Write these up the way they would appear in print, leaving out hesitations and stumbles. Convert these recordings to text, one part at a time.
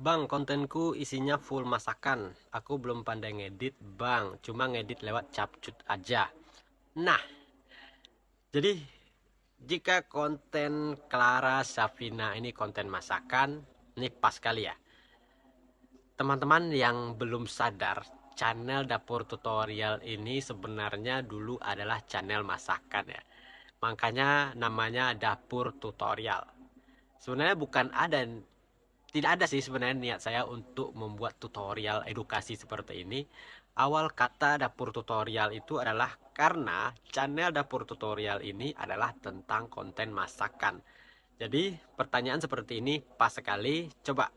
Bang, kontenku isinya full masakan. Aku belum pandai ngedit, Bang. Cuma ngedit lewat capcut aja. Nah, jadi jika konten Clara Safina ini konten masakan, ini pas kali ya. Teman-teman yang belum sadar, channel Dapur Tutorial ini sebenarnya dulu adalah channel masakan ya. Makanya namanya Dapur Tutorial. Sebenarnya bukan ada Tidak ada sih sebenarnya niat saya untuk membuat tutorial edukasi seperti ini. Awal kata dapur tutorial itu adalah karena channel dapur tutorial ini adalah tentang konten masakan. Jadi pertanyaan seperti ini pas sekali. Coba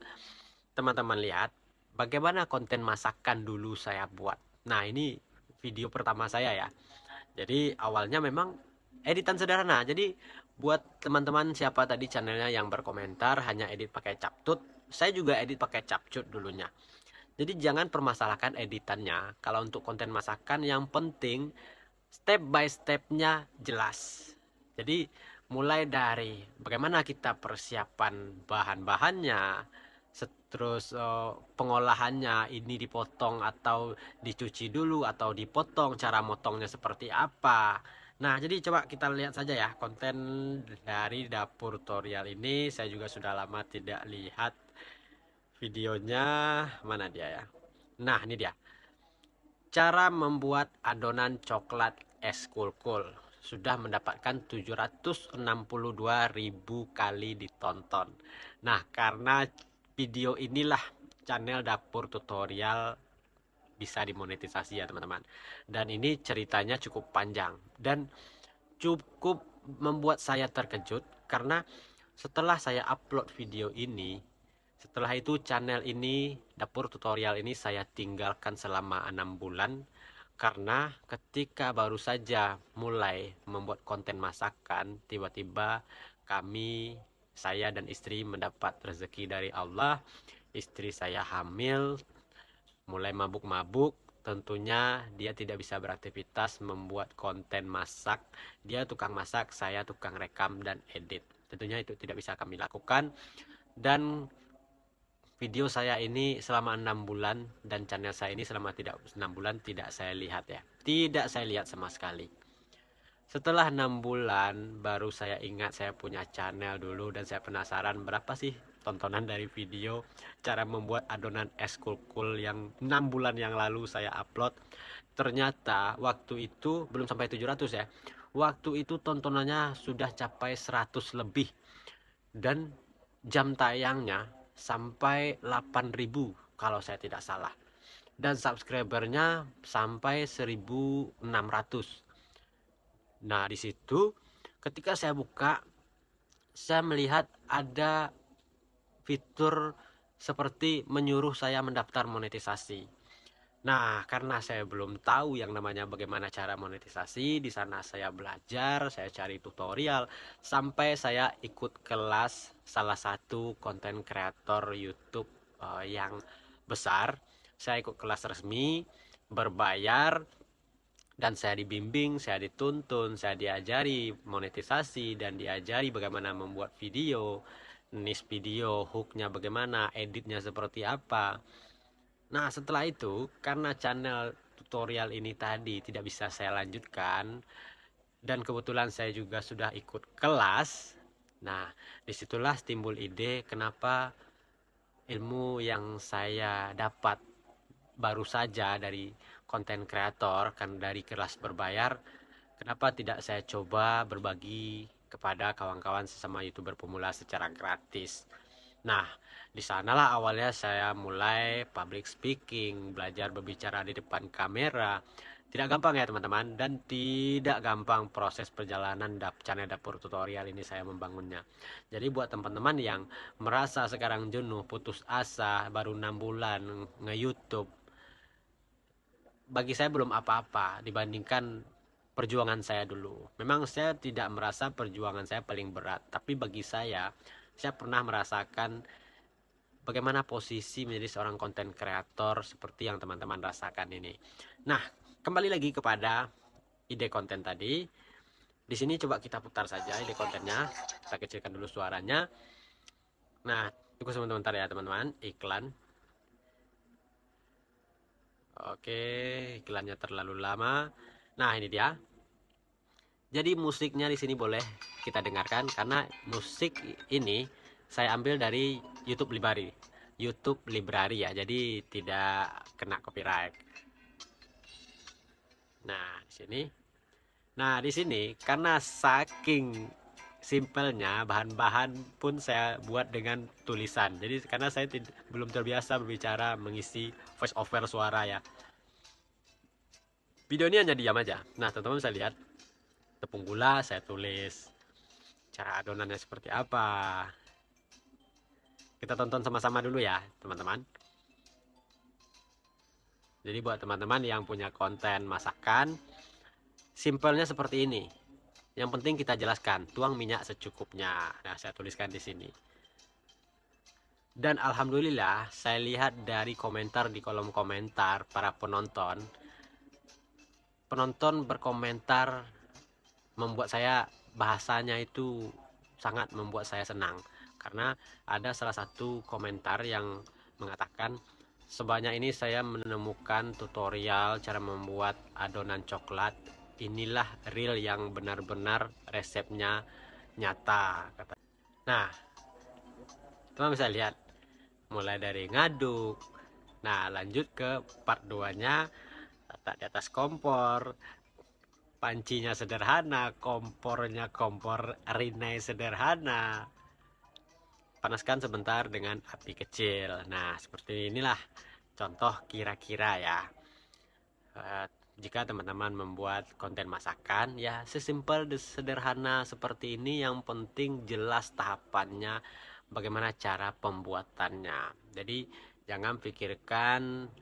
teman-teman lihat bagaimana konten masakan dulu saya buat. Nah, ini video pertama saya ya. Jadi awalnya memang editan sederhana. Jadi buat teman-teman siapa tadi channelnya yang berkomentar hanya edit pakai CapCut, saya juga edit pakai CapCut dulunya. Jadi jangan permasalahkan editannya. Kalau untuk konten masakan yang penting step by stepnya jelas. Jadi mulai dari bagaimana kita persiapan bahan-bahannya, terus pengolahannya ini dipotong atau dicuci dulu atau dipotong, cara motongnya seperti apa. Nah, jadi coba kita lihat saja ya konten dari dapur tutorial ini. Saya juga sudah lama tidak lihat videonya. Mana dia ya? Nah, ini dia. Cara membuat adonan coklat es kulkul sudah mendapatkan 762.000 kali ditonton. Nah, karena video inilah channel dapur tutorial bisa dimonetisasi ya teman-teman. Dan ini ceritanya cukup panjang dan cukup membuat saya terkejut karena setelah saya upload video ini, setelah itu channel ini, dapur tutorial ini saya tinggalkan selama 6 bulan karena ketika baru saja mulai membuat konten masakan, tiba-tiba saya dan istri mendapat rezeki dari Allah. Istri saya hamil, mulai mabuk-mabuk. Tentunya dia tidak bisa beraktivitas membuat konten masak. Dia tukang masak, saya tukang rekam dan edit. Tentunya itu tidak bisa kami lakukan. Dan video saya ini selama 6 bulan dan channel saya ini selama tidak 6 bulan tidak saya lihat ya. Tidak saya lihat sama sekali. Setelah 6 bulan baru saya ingat saya punya channel dulu dan saya penasaran berapa sih tontonan dari video cara membuat adonan es kulkul yang 6 bulan yang lalu saya upload. Ternyata waktu itu belum sampai 700 ya. Waktu itu tontonannya sudah capai 100 lebih dan jam tayangnya sampai 8.000 kalau saya tidak salah. Dan subscribernya sampai 1.600. Nah, di situ ketika saya buka, saya melihat ada fitur seperti menyuruh saya mendaftar monetisasi. Nah, karena saya belum tahu yang namanya bagaimana cara monetisasi, di sana saya belajar, saya cari tutorial, sampai saya ikut kelas salah satu konten kreator YouTube yang besar. Saya ikut kelas resmi, berbayar, dan saya dibimbing, saya dituntun, saya diajari monetisasi dan diajari bagaimana membuat video, niche video, hooknya bagaimana, editnya seperti apa. Nah, setelah itu karena channel tutorial ini tadi tidak bisa saya lanjutkan dan kebetulan saya juga sudah ikut kelas. Nah, disitulah timbul ide kenapa ilmu yang saya dapat baru saja dari konten kreator kan dari kelas berbayar, kenapa tidak saya coba berbagi kepada kawan-kawan sesama YouTuber pemula secara gratis. Nah, di sanalah awalnya saya mulai public speaking, belajar berbicara di depan kamera. Tidak gampang ya teman-teman, dan tidak gampang proses perjalanan channel dapur tutorial ini saya membangunnya. Jadi buat teman-teman yang merasa sekarang jenuh, putus asa, baru 6 bulan nge-YouTube, bagi saya belum apa-apa dibandingkan perjuangan saya dulu. Memang saya tidak merasa perjuangan saya paling berat, tapi bagi saya pernah merasakan bagaimana posisi menjadi seorang konten kreator seperti yang teman-teman rasakan ini. Nah, kembali lagi kepada ide konten tadi. Di sini coba kita putar saja ide kontennya. Kita kecilkan dulu suaranya. Nah, Tunggu sebentar ya teman-teman, iklan. Oke, iklannya terlalu lama. Nah, ini dia. Jadi musiknya di sini boleh kita dengarkan karena musik ini saya ambil dari YouTube Library. YouTube Library ya. Jadi tidak kena copyright. Nah, di sini. Nah, di sini karena saking simpelnya bahan-bahan pun saya buat dengan tulisan. Jadi karena saya belum terbiasa berbicara mengisi voice over suara ya. Video ini hanya diam aja. Nah, teman-teman bisa lihat tepung gula saya tulis cara adonannya seperti apa. Kita tonton sama-sama dulu ya, teman-teman. Jadi buat teman-teman yang punya konten masakan, simpelnya seperti ini. Yang penting kita jelaskan, tuang minyak secukupnya. Nah, saya tuliskan di sini. Dan alhamdulillah, saya lihat dari komentar di kolom komentar para penonton berkomentar membuat saya bahasanya itu sangat membuat saya senang. Karena ada salah satu komentar yang mengatakan sebanyak ini saya menemukan tutorial cara membuat adonan coklat. Inilah real yang benar-benar resepnya nyata. Nah, teman bisa lihat mulai dari ngaduk. Nah, lanjut ke part 2-nya, letak di atas kompor. Pancinya sederhana, kompornya kompor Rinnai sederhana. Panaskan sebentar dengan api kecil. Nah, seperti inilah contoh kira-kira ya. Jika teman-teman membuat konten masakan, ya sesimpel sederhana seperti ini, yang penting jelas tahapannya, bagaimana cara pembuatannya. Jadi jangan pikirkan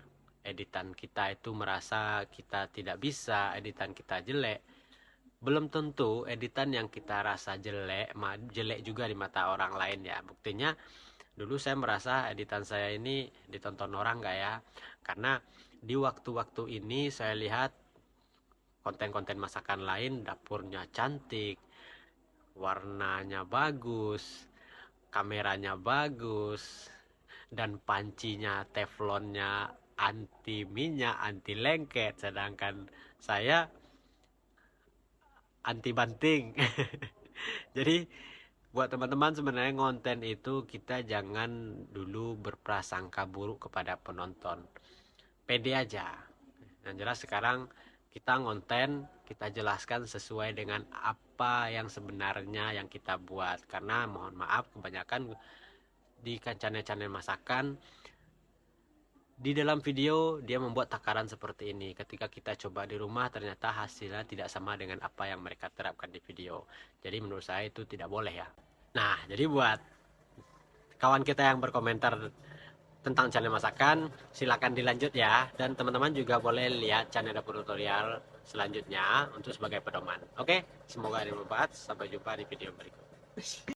editan kita itu merasa kita tidak bisa, editan kita jelek. Belum tentu editan yang kita rasa jelek juga di mata orang lain ya. Buktinya dulu saya merasa editan saya ini ditonton orang gak ya, karena di waktu-waktu ini saya lihat konten-konten masakan lain dapurnya cantik, warnanya bagus, kameranya bagus, dan pancinya teflonnya anti minyak, anti lengket, sedangkan saya anti banting. Jadi buat teman-teman sebenarnya konten itu kita jangan dulu berprasangka buruk kepada penonton. Pede aja. Yang jelas sekarang kita ngonten, kita jelaskan sesuai dengan apa yang sebenarnya yang kita buat. Karena mohon maaf, kebanyakan di channel-channel masakan, di dalam video dia membuat takaran seperti ini. Ketika kita coba di rumah ternyata hasilnya tidak sama dengan apa yang mereka terapkan di video. Jadi menurut saya itu tidak boleh ya. Nah, jadi buat kawan kita yang berkomentar tentang channel masakan, silakan dilanjut ya. Dan teman-teman juga boleh lihat channel dapur tutorial selanjutnya untuk sebagai pedoman. Oke, semoga bermanfaat. Sampai jumpa di video berikut.